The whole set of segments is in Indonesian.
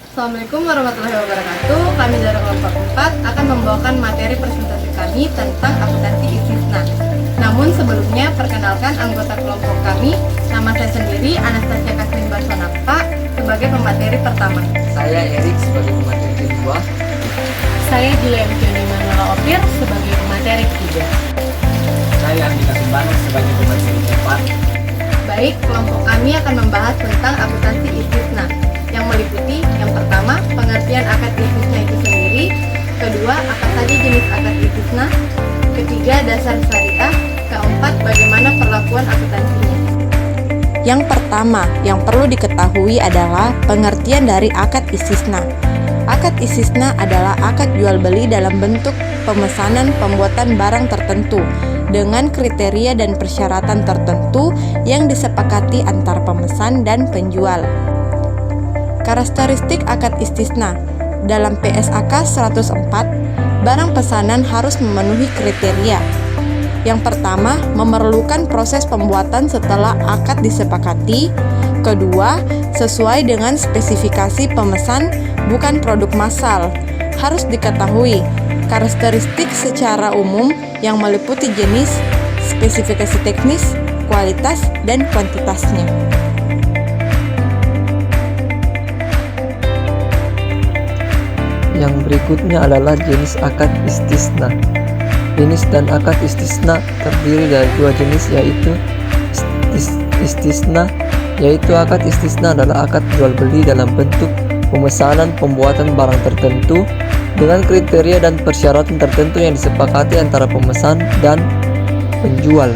Assalamualaikum warahmatullahi wabarakatuh. Kami dari kelompok 4 akan membawakan materi presentasi kami tentang akuntansi istisna. Namun sebelumnya perkenalkan anggota kelompok kami. Nama saya sendiri Anastasia Kaslin Barsonapa sebagai pemateri pertama. Saya Erik sebagai pemateri kedua. Saya Julia Fiona Manuela Opir sebagai pemateri ketiga. Saya Andika Sumbang sebagai pemateri keempat. Baik, kelompok kami akan membahas tentang akuntansi istisna yang meliputi yang pertama, pengertian akad istisna itu sendiri, kedua, apa saja jenis akad istisna, ketiga, dasar syariah, keempat, bagaimana perlakuan akuntansinya. Yang pertama, yang perlu diketahui adalah pengertian dari akad istisna. Akad istisna adalah akad jual beli dalam bentuk pemesanan pembuatan barang tertentu dengan kriteria dan persyaratan tertentu yang disepakati antar pemesan dan penjual. Karakteristik akad istisna. Dalam PSAK 104, barang pesanan harus memenuhi kriteria. Yang pertama, memerlukan proses pembuatan setelah akad disepakati. Kedua, sesuai dengan spesifikasi pemesan, bukan produk massal. Harus diketahui karakteristik secara umum yang meliputi jenis, spesifikasi teknis, kualitas, dan kuantitasnya. Yang berikutnya adalah jenis akad istisna. Jenis dan akad istisna terdiri dari dua jenis, yaitu istisna, yaitu akad istisna adalah akad jual beli dalam bentuk pemesanan pembuatan barang tertentu dengan kriteria dan persyaratan tertentu yang disepakati antara pemesan dan penjual.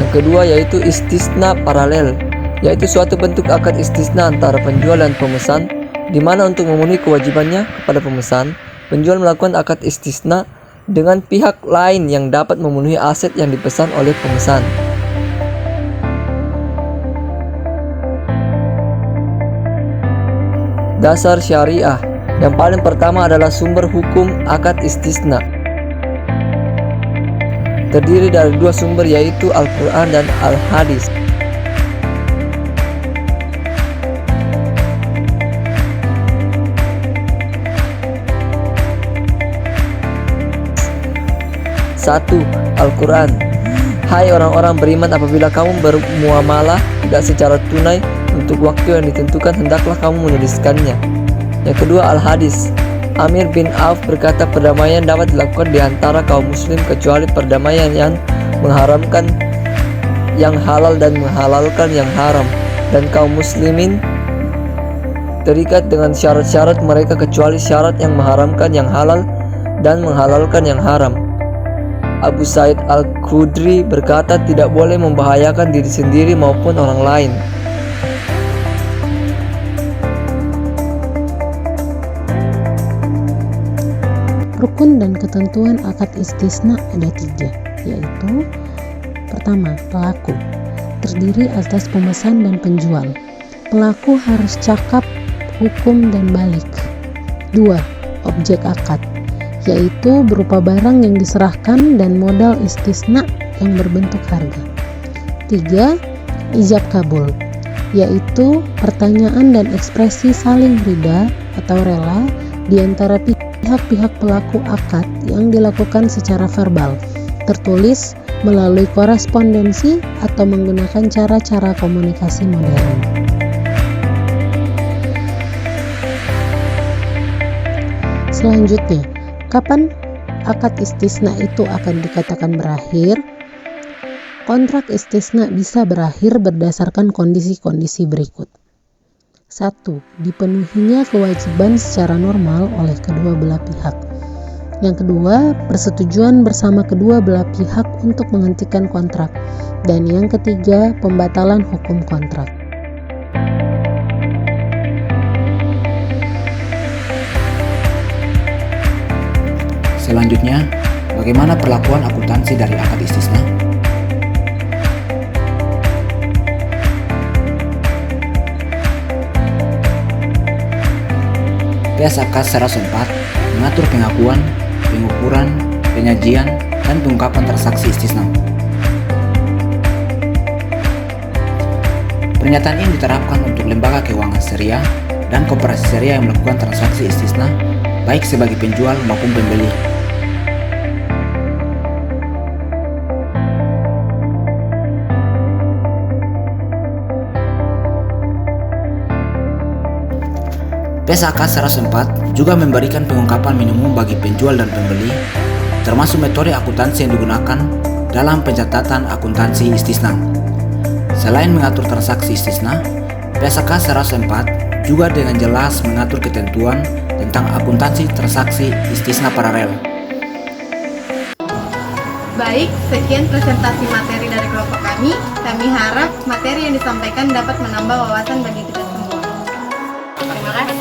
Yang kedua yaitu istisna paralel, yaitu suatu bentuk akad istisna antara penjual dan pemesan, di mana untuk memenuhi kewajibannya kepada pemesan, penjual melakukan akad istisna dengan pihak lain yang dapat memenuhi aset yang dipesan oleh pemesan. Dasar syariah. Yang paling pertama adalah sumber hukum akad istisna. Terdiri dari dua sumber, yaitu Al-Quran dan Al-Hadis. Satu, Al-Quran. Hai orang-orang beriman, apabila kamu bermuamalah tidak secara tunai untuk waktu yang ditentukan, hendaklah kamu menuliskannya. Yang kedua, Al-Hadis. Amir bin Auf berkata, perdamaian dapat dilakukan di antara kaum muslim kecuali perdamaian yang mengharamkan yang halal dan menghalalkan yang haram, dan kaum muslimin terikat dengan syarat-syarat mereka kecuali syarat yang mengharamkan yang halal dan menghalalkan yang haram. Abu Sa'id Al-Khudri berkata, tidak boleh membahayakan diri sendiri maupun orang lain. Rukun dan ketentuan akad istisna ada 3, yaitu pertama, pelaku, terdiri atas pemesan dan penjual. Pelaku harus cakap, hukum, dan balik. 2. Objek akad, yaitu berupa barang yang diserahkan dan modal istisna yang berbentuk harga. 3. Ijab kabul, yaitu pertanyaan dan ekspresi saling ridha atau rela di antara pihak-pihak pelaku akad yang dilakukan secara verbal, tertulis, melalui korespondensi, atau menggunakan cara-cara komunikasi modern. Selanjutnya, kapan akad istisna itu akan dikatakan berakhir? Kontrak istisna bisa berakhir berdasarkan kondisi-kondisi berikut. 1. Dipenuhinya kewajiban secara normal oleh kedua belah pihak. Yang kedua, persetujuan bersama kedua belah pihak untuk menghentikan kontrak. Dan yang ketiga, pembatalan hukum kontrak. Selanjutnya, bagaimana perlakuan akuntansi dari akad istisna? PSAK 104 mengatur pengakuan, pengukuran, penyajian, dan pengungkapan transaksi istisna. Pernyataan ini diterapkan untuk lembaga keuangan syariah dan koperasi syariah yang melakukan transaksi istisna, baik sebagai penjual maupun pembeli. PSAK 104 juga memberikan pengungkapan minimum bagi penjual dan pembeli, termasuk metode akuntansi yang digunakan dalam pencatatan akuntansi istisna. Selain mengatur transaksi istisna, PSAK 104 juga dengan jelas mengatur ketentuan tentang akuntansi transaksi istisna paralel. Baik, sekian presentasi materi dari kelompok kami. Kami harap materi yang disampaikan dapat menambah wawasan bagi kita semua. Terima kasih.